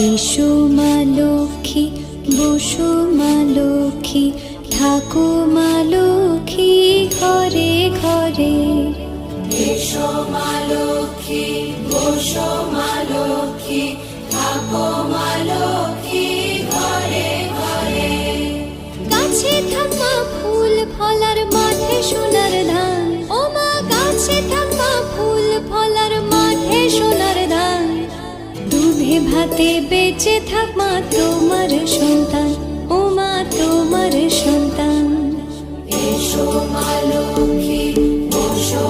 এসো মা লক্ষ্মী, বসো মা লক্ষ্মী, থাকো মা লক্ষ্মী ঘরে ঘরে। এসো মা লক্ষ্মী, বসো মা লক্ষ্মী, থাকো মা লক্ষ্মী ঘরে ঘরে। গাছে থাকা ফুল ফলার মাঠে সোনার ধান, ও মা গাছে থাকা ফুল ফলার মাঠে সোনার ধান। দুধে ভাতে বেঁচে থাক মা তোমার সন্তান, ও মা তোমার সন্তান। এসো মা লক্ষ্মী, বসো